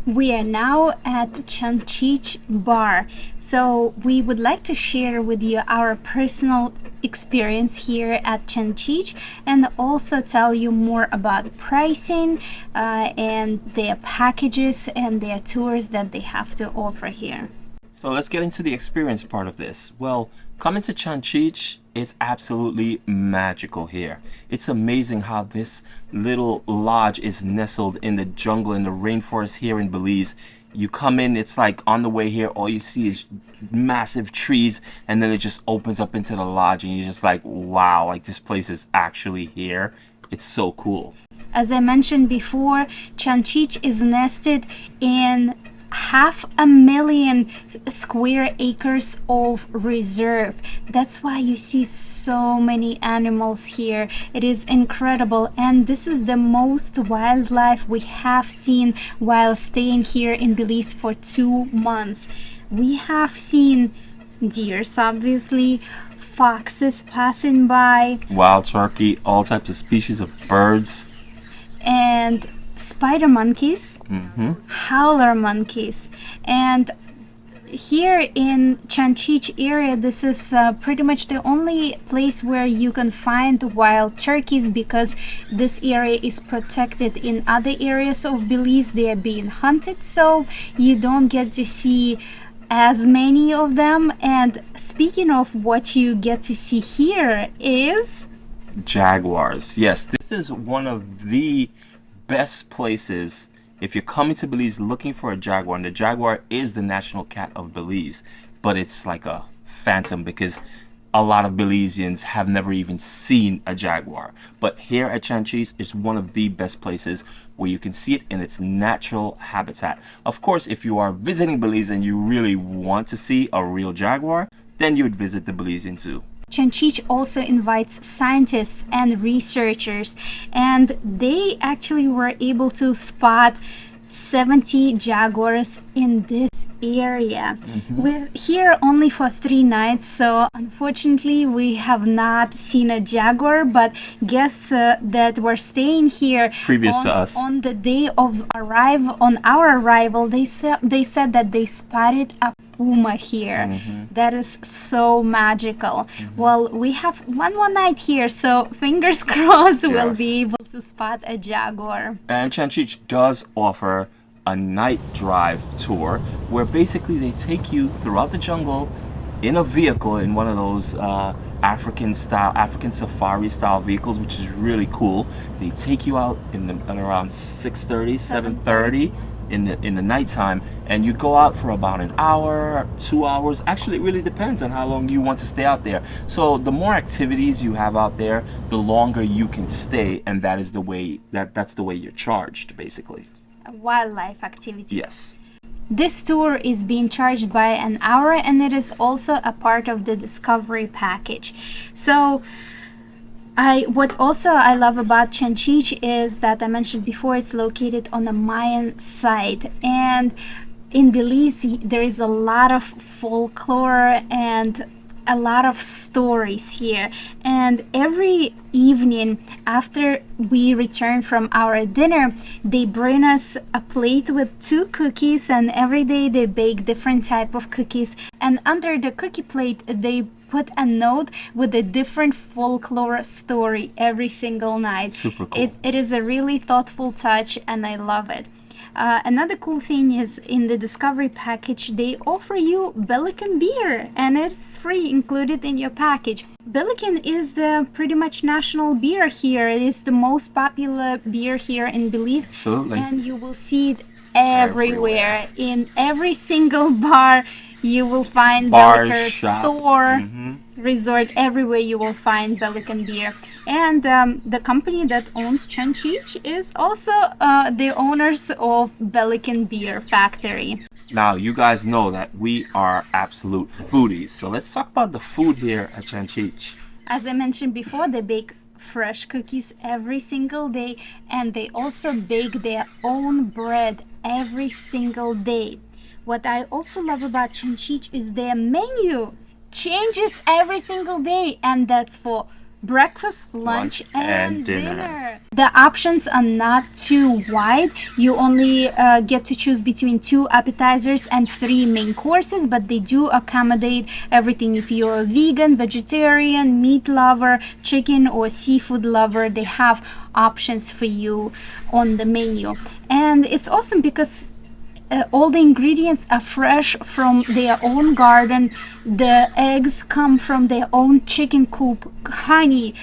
We are now at Chan Chich bar. So we would like to share with you our personal experience here at Chan Chich and also tell you more about pricing and their packages and their tours that they have to offer here. So let's get into the experience part of this. Well, coming to Chan Chich, it's absolutely magical here. It's amazing how this little lodge is nestled in the jungle, in the rainforest here in Belize. You come in, it's like on the way here, all you see is massive trees, and then it just opens up into the lodge, and you're just like, wow, like this place is actually here. It's so cool. As I mentioned before, Chan Chich is nested in 500,000 square acres of reserve. That's why you see so many animals here. It is incredible, and this is the most wildlife we have seen while staying here in Belize for 2 months. We have seen deers, obviously, foxes passing by, Wild turkey, all types of species of birds. and spider monkeys, howler monkeys. And here in Chan Chich area, this is pretty much the only place where you can find wild turkeys, because this area is protected. In other areas of Belize, they are being hunted, so you don't get to see as many of them. And speaking of what you get to see here is Jaguars. Yes, this is one of the best places if you're coming to Belize looking for a jaguar. And the jaguar is the national cat of Belize, but it's like a phantom because a lot of Belizeans have never even seen a jaguar. But here at Chan Chich is one of the best places where you can see it in its natural habitat. Of course, if you are visiting Belize and you really want to see a real jaguar, then you would visit the Belizean Zoo. Chan Chich also invites scientists and researchers, and they actually were able to spot 70 jaguars in this area. We're here only for 3 nights, so unfortunately we have not seen a jaguar, but guests that were staying here Previous to us. on the day of our arrival, they said that they spotted a puma here. That is so magical. Well, we have one more night here, so fingers crossed we'll Yes. be able to spot a jaguar. And Chan Chich does offer a night drive tour where basically they take you throughout the jungle in a vehicle, in one of those African safari style vehicles, which is really cool. They take you out at around 6:30, 7:30 in the nighttime, and you go out for about an hour, 2 hours. Actually, it really depends on how long you want to stay out there. So the more activities you have out there, the longer you can stay, and that's the way you're charged, basically. Wildlife activities. Yes. This tour is being charged by an hour, and it is also a part of the Discovery package. So what also I love about Chan Chich is that I mentioned before, it's located on a Mayan site, and in Belize there is a lot of folklore and a lot of stories here. And every evening after we return from our dinner, they bring us a plate with 2 cookies, and every day they bake different type of cookies, and under the cookie plate they put a note with a different folklore story every single night. Super cool. It is a really thoughtful touch, and I love it. Another cool thing is in the Discovery package, they offer you Belizean beer, and it's free, included in your package. Belizean is the pretty much national beer here. It is the most popular beer here in Belize. Absolutely. And you will see it everywhere. In every single bar you will find Bar, Belizean shop. store, resort, everywhere you will find Belizean beer. And the company that owns Chan Chich is also the owners of Belizean Beer Factory. Now, you guys know that we are absolute foodies, so let's talk about the food here at Chan Chich. As I mentioned before, they bake fresh cookies every single day, and they also bake their own bread every single day. What I also love about Chan Chich is their menu changes every single day, and that's for breakfast, lunch, and dinner. dinner. The options are not too wide. You only get to choose between 2 appetizers and 3 main courses, but they do accommodate everything. If you're a vegan, vegetarian, meat lover, chicken or seafood lover, they have options for you on the menu. And it's awesome because all the ingredients are fresh from their own garden. The eggs come from their own chicken coop, honey.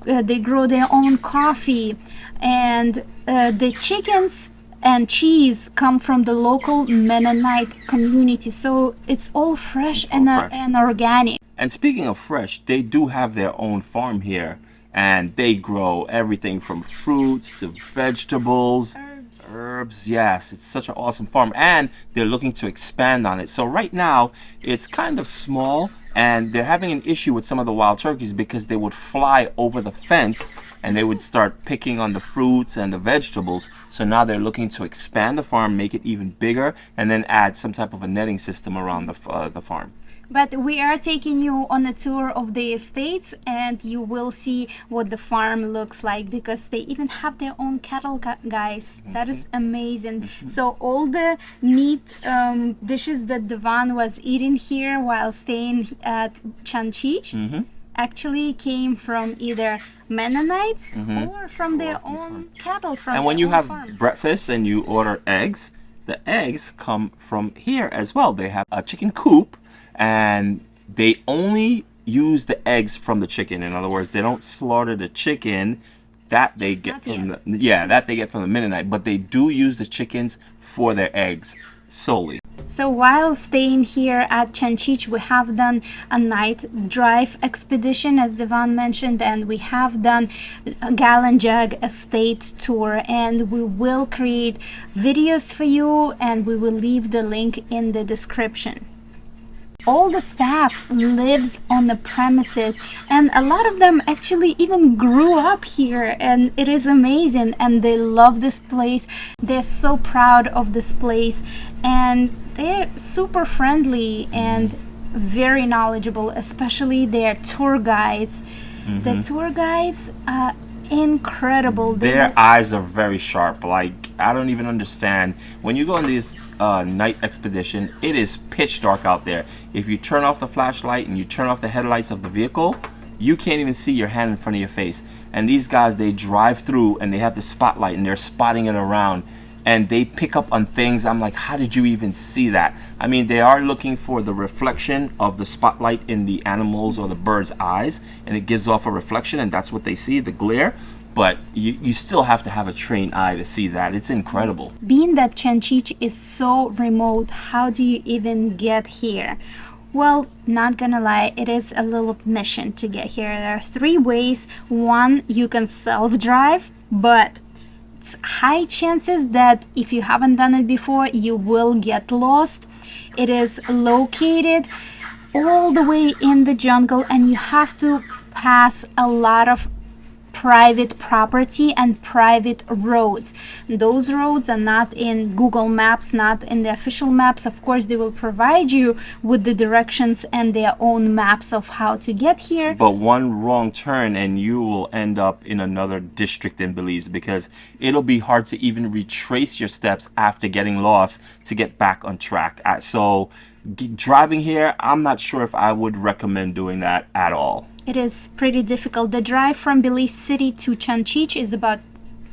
They grow their own coffee, and the chickens and cheese come from the local Mennonite community. So it's all fresh and organic. And speaking of fresh, they do have their own farm here, and they grow everything from fruits to vegetables. Herbs, yes, it's such an awesome farm, and they're looking to expand on it. So right now it's kind of small, and they're having an issue with some of the wild turkeys because they would fly over the fence and they would start picking on the fruits and the vegetables. So now they're looking to expand the farm, make it even bigger, and then add some type of a netting system around the farm. But we are taking you on a tour of the estates, and you will see what the farm looks like, because they even have their own cattle, guys. That is amazing. So all the meat dishes that Devon was eating here while staying at Chan Chich actually came from either Mennonites or from their own cattle from And when you own have farm. breakfast and you order eggs, the eggs come from here as well. They have a chicken coop, and they only use the eggs from the chicken. In other words, they don't slaughter the chicken that they get from the Mennonite, but they do use the chickens for their eggs solely. So while staying here at Chan Chich, we have done a night drive expedition, as Devon mentioned, and we have done a Gallon Jug estate tour, and we will create videos for you, and we will leave the link in the description. All the staff lives on the premises, and a lot of them actually even grew up here, and it is amazing, and they love this place. They're so proud of this place, and they're super friendly and very knowledgeable, especially their tour guides. The tour guides are incredible. Their eyes are very sharp. Like, I don't even understand. When you go on this night expedition, it is pitch dark out there. If you turn off the flashlight and you turn off the headlights of the vehicle, you can't even see your hand in front of your face. And these guys, they drive through and they have the spotlight and they're spotting it around, and they pick up on things. I'm like, how did you even see that? I mean, they are looking for the reflection of the spotlight in the animals or the bird's eyes, and it gives off a reflection, and that's what they see, the glare. But you still have to have a trained eye to see that. It's incredible. Being that Chan Chich is so remote, how do you even get here? Well, not gonna lie, it is a little mission to get here. There are 3 ways. One, you can self-drive, but it's high chances that if you haven't done it before, you will get lost. It is located all the way in the jungle, and you have to pass a lot of private property and private roads. Those roads are not in Google Maps, not in the official maps. Of course, they will provide you with the directions and their own maps of how to get here. But one wrong turn and you will end up in another district in Belize, because it'll be hard to even retrace your steps after getting lost to get back on track. So driving here, I'm not sure if I would recommend doing that at all. It is pretty difficult. The drive from Belize City to Chan Chich is about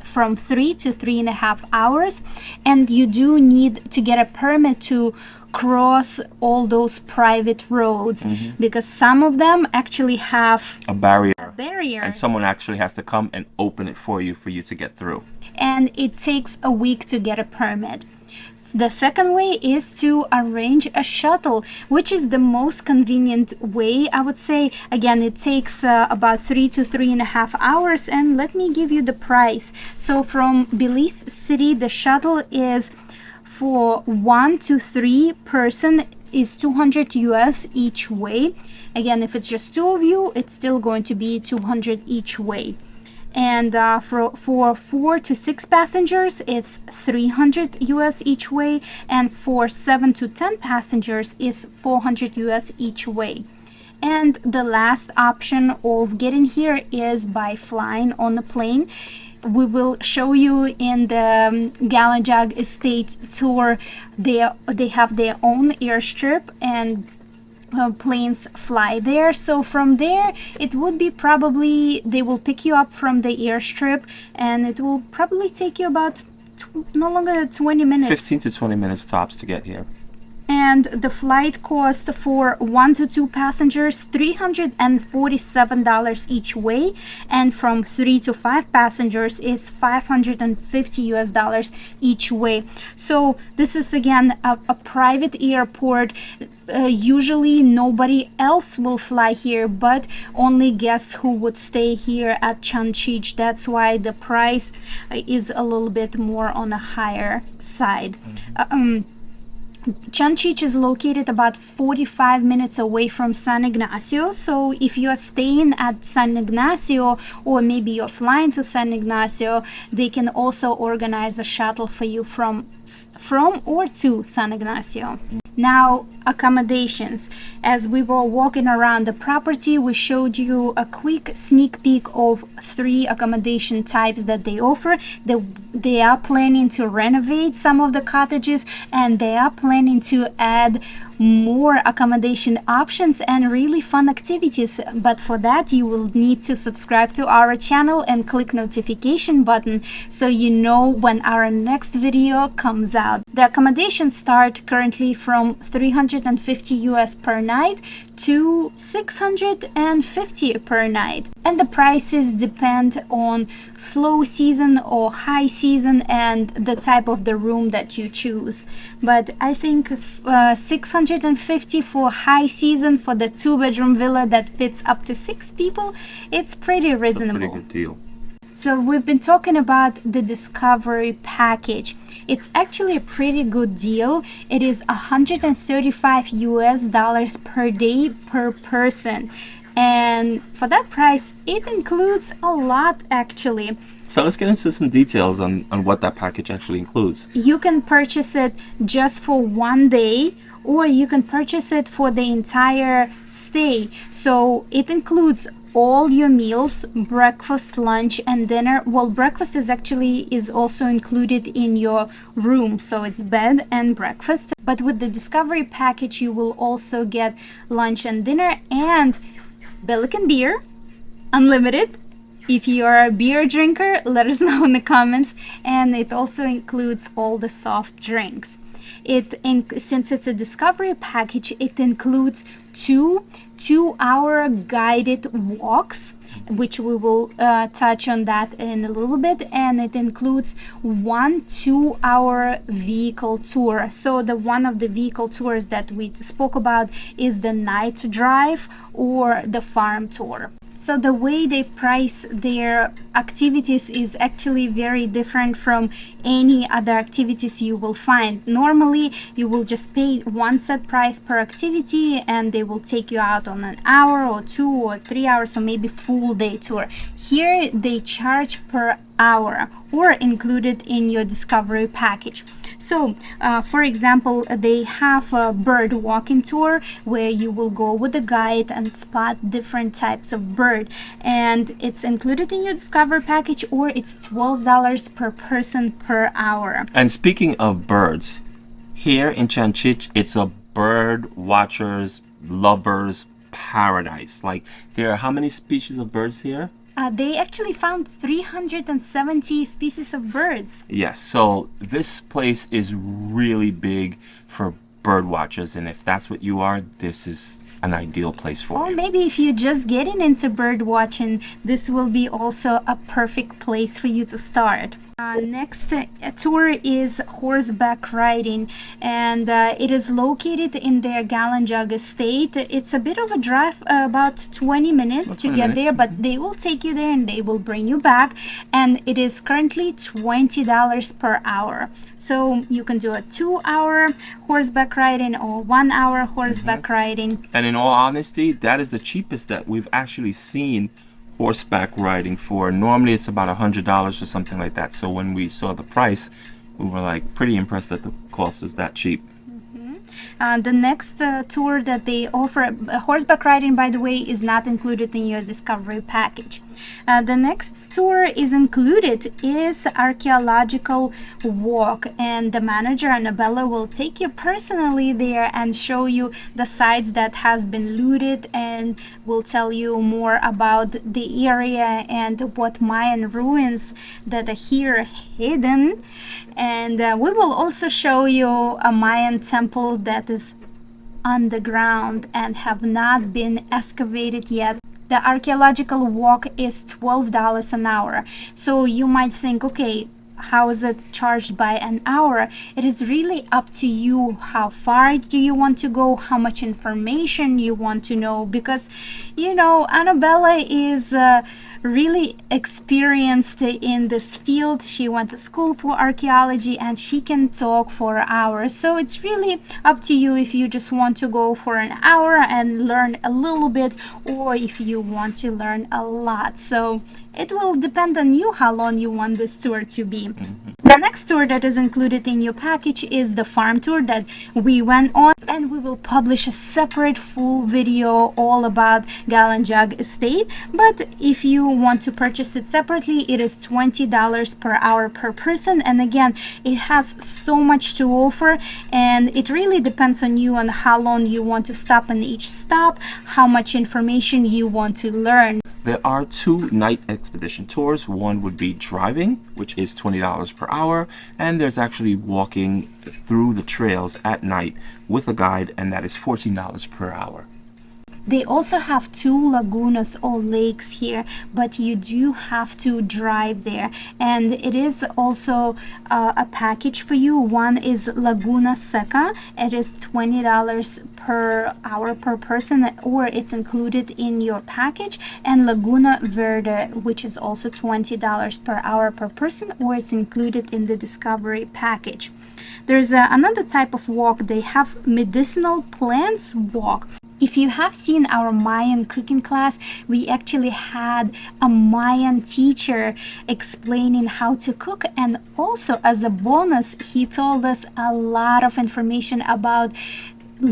from 3 to 3.5 hours, and you do need to get a permit to cross all those private roads, because some of them actually have A barrier. barrier, And someone actually has to come and open it for you to get through. and it takes a week to get a permit. The second way is to arrange a shuttle, which is the most convenient way, I would say. Again, it takes about 3 to 3.5 hours, and let me give you the price. So from Belize City, the shuttle is for 1 to 3 person is 200 US each way. Again, if it's just 2 of you, it's still going to be 200 each way. And for 4 to 6 passengers, it's 300 US each way, and for 7 to 10 passengers is 400 US each way. And the last option of getting here is by flying on the plane. We will show you in the Galanjag Estate tour. They have their own airstrip, and planes fly there. So from there, it would be probably, they will pick you up from the airstrip, and it will probably take you about no longer than 20 minutes. 15 to 20 minutes tops to get here. And the flight cost for 1 to 2 passengers $347 each way, and from 3 to 5 passengers is $550 each way. So this is again a private airport. Usually nobody else will fly here, but only guests who would stay here at Chan Chich. That's why the price is a little bit more on the higher side. Chan Chich is located about 45 minutes away from San Ignacio. So if you are staying at San Ignacio, or maybe you're flying to San Ignacio, they can also organize a shuttle for you from or to San Ignacio. Now, accommodations. As we were walking around the property, we showed you a quick sneak peek of 3 accommodation types that they offer. They are planning to renovate some of the cottages, and they are planning to add more accommodation options and really fun activities. But for that, you will need to subscribe to our channel and click notification button so you know when our next video comes out. The accommodations start currently from $350 US per night to $650 per night, and the prices depend on slow season or high season and the type of the room that you choose. But I think $650 for high season for the 2-bedroom villa that fits up to 6 people, it's pretty reasonable. It's a pretty good deal. So we've been talking about the Discovery package. It's actually a pretty good deal. It is $135 US per day per person. And for that price, it includes a lot actually. So let's get into some details on what that package actually includes. You can purchase it just for one day, or you can purchase it for the entire stay. So it includes all your meals, breakfast, lunch, and dinner. Well, breakfast is also included in your room, so it's bed and breakfast. But with the Discovery package, you will also get lunch and dinner, and Belizean beer, unlimited. If you are a beer drinker, let us know in the comments. And it also includes all the soft drinks. Since it's a Discovery package, it includes two-hour guided walks, which we will touch on that in a little bit, and it includes 1 2-hour vehicle tour. So one of the vehicle tours that we spoke about is the night drive or the farm tour. So the way they price their activities is actually very different from any other activities you will find. Normally, you will just pay one set price per activity, and they will take you out on an hour or 2 or 3 hours, or maybe full day tour. Here, they charge per hour, or included in your Discovery package. So, for example, they have a bird walking tour where you will go with a guide and spot different types of bird, and it's included in your Discovery package, or it's $12 per person per hour. And speaking of birds, here in Chan Chich, it's a bird watchers, lovers paradise. Like, there are how many species of birds here? They actually found 370 species of birds. Yes, so this place is really big for bird watchers, and if that's what you are, this is an ideal place for Or you. maybe if you're just getting into bird watching, this will be also a perfect place for you to start. Next tour is horseback riding, and it is located in their Galanjag estate. It's a bit of a drive, about 20 minutes to get there, but they will take you there and they will bring you back, and it is currently $20 per hour. So you can do a 2-hour horseback riding or 1-hour horseback riding. And in all honesty, that is the cheapest that we've actually seen horseback riding for. Normally it's about $100 or something like that. So when we saw the price, we were like pretty impressed that the cost was that cheap. The next tour that they offer, horseback riding, by the way, is not included in your discovery package. The next tour is included is archaeological walk, and the manager Annabella will take you personally there and show you the sites that has been looted, and will tell you more about the area and what Mayan ruins that are here hidden. And we will also show you a Mayan temple that is underground and have not been excavated yet. The archaeological walk is $12 an hour. So you might think, okay, how is it charged by an hour? It is really up to you. How far do you want to go? How much information you want to know? Because, you know, Annabella is really experienced in this field. She went to school for archaeology and she can talk for hours. So it's really up to you if you just want to go for an hour and learn a little bit, or if you want to learn a lot. So it will depend on you how long you want this tour to be. The next tour that is included in your package is the farm tour that we went on, and we will publish a separate full video all about Galanjag Estate. But if you want to purchase it separately, it is $20 per hour per person. And again, it has so much to offer, and it really depends on you on how long you want to stop in each stop, how much information you want to learn. There are two night expedition tours. One would be driving, which is $20 per hour, and there's actually walking through the trails at night with a guide, and that is $14 per hour. They also have two lagunas or lakes here, but you do have to drive there. And it is also a package for you. One is Laguna Seca. It is $20 per hour per person, or it's included in your package. And Laguna Verde, which is also $20 per hour per person, or it's included in the Discovery package. There's another type of walk. They have medicinal plants walk. If you have seen our Mayan cooking class, we actually had a Mayan teacher explaining how to cook, and also as a bonus, he told us a lot of information about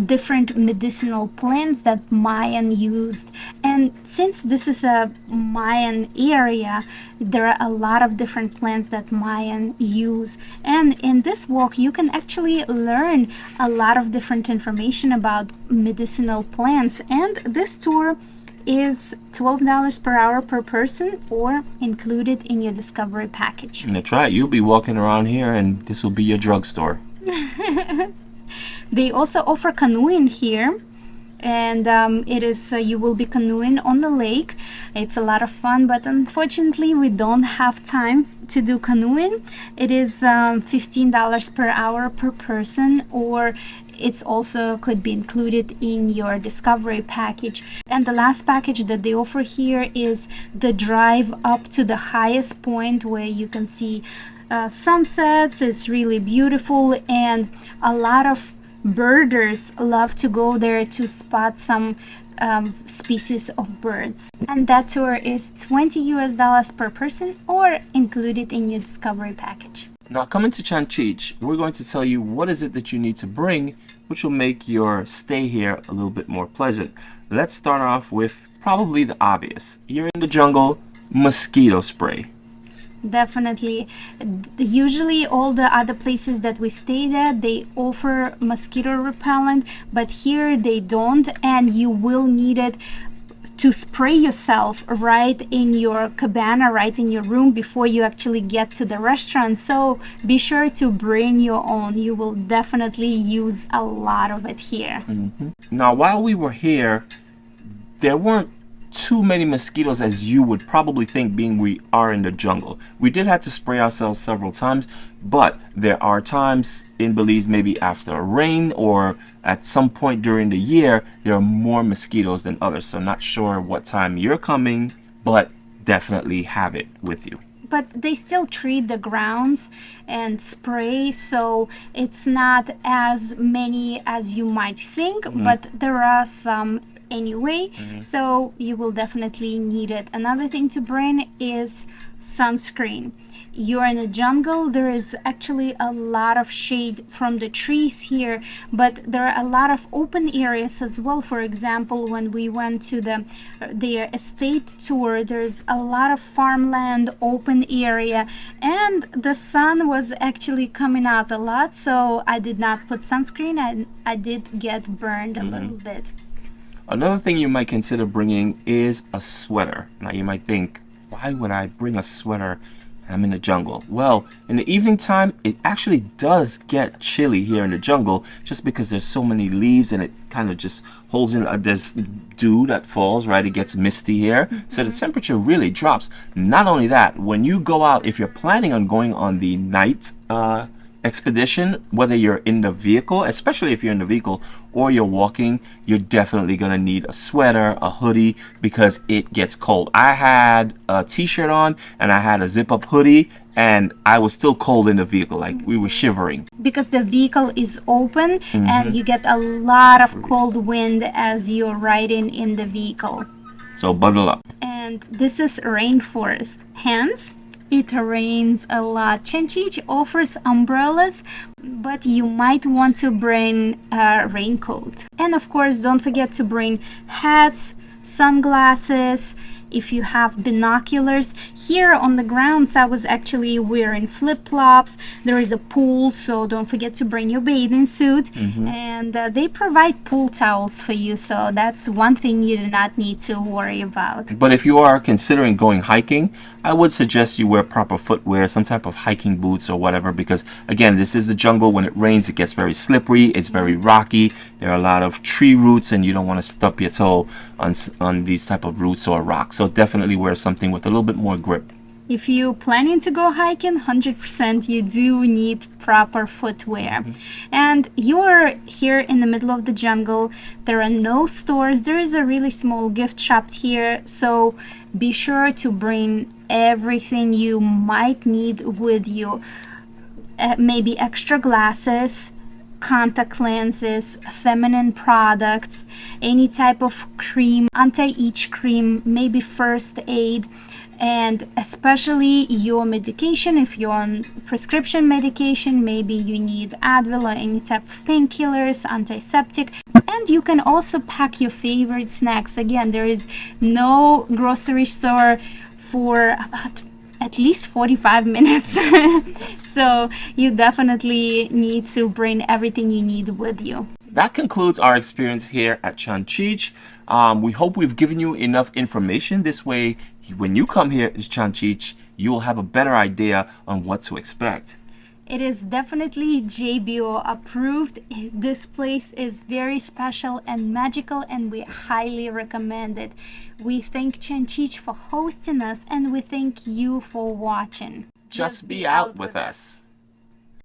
different medicinal plants that Mayan used. And since this is a Mayan area, there are a lot of different plants that Mayan use, and in this walk you can actually learn a lot of different information about medicinal plants. And this tour is $12 per hour per person, or included in your Discovery package. That's right, you'll be walking around here and this will be your drugstore. They also offer canoeing here, and it is you will be canoeing on the lake. It's a lot of fun, but unfortunately we don't have time to do canoeing. It is $15 per hour per person, or it's also could be included in your Discovery package. And the last package that they offer here is the drive up to the highest point where you can see sunsets. It's really beautiful, and a lot of birders love to go there to spot some species of birds. And that tour is $20 per person, or included in your Discovery package. Now, coming to Chan Chich, we're going to tell you what is it that you need to bring, which will make your stay here a little bit more pleasant. Let's start off with probably the obvious. You're in the jungle, mosquito spray. Definitely. Usually all the other places that we stayed at, they offer mosquito repellent, but here they don't, and you will need it to spray yourself right in your cabana, right in your room, before you actually get to the restaurant. So be sure to bring your own. You will definitely use a lot of it here. Now, while we were here, there weren't too many mosquitoes as you would probably think, being we are in the jungle. We did have to spray ourselves several times, but there are times in Belize, maybe after a rain or at some point during the year, there are more mosquitoes than others. So not sure what time you're coming, but definitely have it with you. But they still treat the grounds and spray, so it's not as many as you might think, but there are some anyway, so you will definitely need it. Another thing to bring is sunscreen. you're in a jungle, there is actually a lot of shade from the trees here, but there are a lot of open areas as well. For example, when we went to their estate tour, there's a lot of farmland, open area, and the sun was actually coming out a lot, so I did not put sunscreen, and I did get burned a little bit. Another thing you might consider bringing is a sweater. Now you might think, why would I bring a sweater? I'm in the jungle. Well, in the evening time, it actually does get chilly here in the jungle just because there's so many leaves and it kind of just holds in. There's dew that falls, right? It gets misty here. So the temperature really drops. Not only that, when you go out, if you're planning on going on the night expedition, whether you're in the vehicle, especially if you're in the vehicle, or you're walking, you're definitely gonna need a sweater, a hoodie, because it gets cold. I had a t-shirt on and I had a zip-up hoodie, and I was still cold in the vehicle, like we were shivering. Because the vehicle is open and you get a lot of cold wind as you're riding in the vehicle. So buckle up. And this is rainforest, hence it rains a lot. Chan Chich offers umbrellas, but you might want to bring a raincoat. And of course, don't forget to bring hats, sunglasses, if you have binoculars. Here on the grounds, I was actually wearing flip-flops. There is a pool, so don't forget to bring your bathing suit. And they provide pool towels for you, so that's one thing you do not need to worry about. But if you are considering going hiking, I would suggest you wear proper footwear, some type of hiking boots or whatever, because again, this is the jungle. When it rains, it gets very slippery, it's very rocky. There are a lot of tree roots and you don't want to stub your toe on these type of roots or rocks. So definitely wear something with a little bit more grip. If you're planning to go hiking, 100% you do need proper footwear. And you're here in the middle of the jungle. There are no stores. There is a really small gift shop here. So be sure to bring everything you might need with you. Maybe extra glasses, contact lenses, feminine products, any type of cream, anti-itch cream, maybe first aid, and especially your medication. If you're on prescription medication, maybe you need Advil or any type of painkillers, antiseptic. And you can also pack your favorite snacks. Again, there is no grocery store for about at least 45 minutes. So you definitely need to bring everything you need with you. That concludes our experience here at Chan Chich. We hope we've given you enough information. This way, when you come here to Chan Chich, you will have a better idea on what to expect. It is definitely JBO approved. This place is very special and magical, and we highly recommend it. We thank Chan Chich for hosting us, and we thank you for watching. Just be out with us.